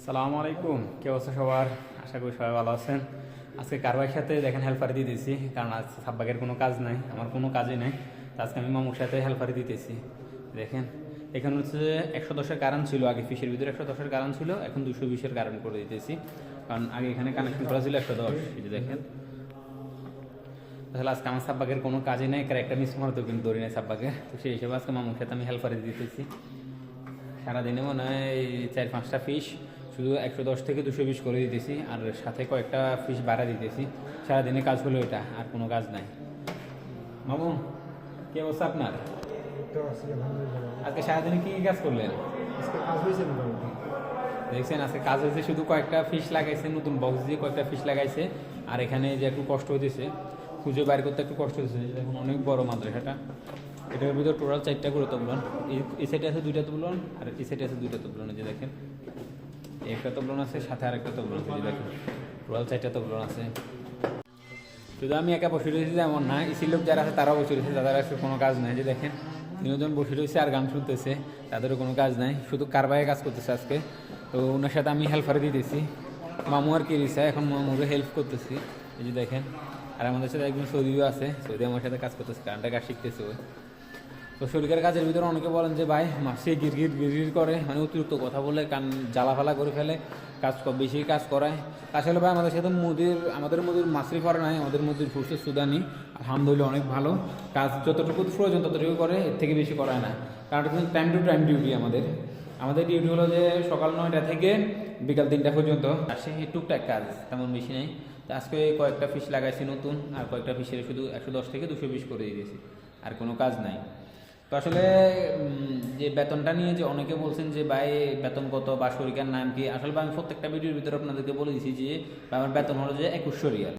সালামু আলাইকুম, কি অবস্থা সবার? আশা করি সবাই ভালো আছেন। আজকে কারবাইয়ের সাথে দেখেন হেল্পারি দিতেছি, কারণ আজ সাব্বাকের কোনো কাজ নাই, আমার কোনো কাজই নাই। তো আজকে আমি মামুর সাথে হেল্পারি দিতেছি। দেখেন এখানে হচ্ছে 110-এর কারেন্ট ছিল, আগে ফিশের ভিতরে 110-এর কারেন্ট ছিল, এখন 220-এর কারেন্ট করে দিতেছি, কারণ আগে এখানে কানেকশন করা ছিল 110। এই যে দেখেন, তাহলে আজকে আমার সাব্বাকের কোনো কাজই নেই, ক্যারেক্টার মিস মারতে কিন্তু দৌড়ি নেই সাব্বাকে। তো সেই হিসেবে আজকে মামুর সাথে আমি হেল্পারি দিতেছি। সারাদিনে মনে হয় 4-5টা ফিশ শুধু 110 থেকে 220 করে দিতেছি, আর সাথে কয়েকটা ফিশ বাড়া দিতেছি। সারাদিনে কাজ হলো এটা, আর কোনো কাজ নাই। মামু, কি অবস্থা আপনার? আজকে সারাদিনে কি কি কাজ করলেন? দেখছেন আজকে কাজ হয়েছে, শুধু কয়েকটা ফিশ লাগাইছে, নতুন বক্স দিয়ে কয়েকটা ফিশ লাগাইছে। আর এখানে যে একটু কষ্ট হতেছে, খুঁজে বাইর করতে একটু কষ্ট হচ্ছে। এখন অনেক বড় মাদ্রাসাটা, এটার ভিতরে টোটাল 4টা করে তবলন। এই সাইডে আছে 2টা তবলন, আর এই সাইডে আছে 2টা তবলন। এই যে দেখেন, একটা তবলন আছে, সাথে আর একটা তবলন আছে। এই দেখেন টোটাল 4টা তবলন আছে। শুধু আমি একা বসে রয়েছি এমন না, ইসির লোক যারা আছে তারাও বসে রয়েছে, তাদের আসলে কোনো কাজ নাই। যে দেখেন তিনজন বসে রয়েছে আর গান শুনতেছে, তাদেরও কোনো কাজ নাই, শুধু কারবারে কাজ করতেছে আজকে। তো ওনার সাথে আমি হেল্পারে দিতেছি। মামু আর কি দিছে, এখন মামুকে হেল্প করতেছি। এই যে দেখেন, আর আমাদের সাথে একজন সৌদিও আছে, সৌদি আমার সাথে কাজ করতেছে, কারেন্টের কাজ শিখতেছে ওই। তো শরীরের কাজের ভিতরে অনেকে বলেন যে ভাই মাসে গিরগির গিরগির করে, মানে অতিরিক্ত কথা বলে, কান জ্বালাফালা করে ফেলে, কাজ বেশি কাজ করায়। আসলে ভাই আমাদের সাথে আমাদের মুদির মাসরি করে নাই, আমাদের মুদির ফুরসে সুদানি আলহামদুলিল্লাহ অনেক ভালো কাজ, যতটুকু প্রয়োজন ততটুকু করে, এর থেকে বেশি করায় না। কারণ টাইম টু টাইম ডিউটি আমাদের ডিউটি হলো যে সকাল 9টা থেকে বিকাল 3টা পর্যন্ত আসে, টুকটাক কাজ, তেমন বেশি নেই। তো আজকে কয়েকটা ফিশ লাগাইছি নতুন, আর কয়েকটা ফিশের শুধু 110 থেকে 220 করে দিয়েছি, আর কোনো কাজ নাই। তো আসলে যে বেতনটা নিয়ে যে অনেকে বলছেন যে ভাই বেতন কত বা শরিকার নাম কি, আসলে আমি প্রত্যেকটা ভিডিওর ভিতরে আপনাদেরকে বলে দিয়েছি যে আমার বেতন হলো যে 2100 রিয়াল।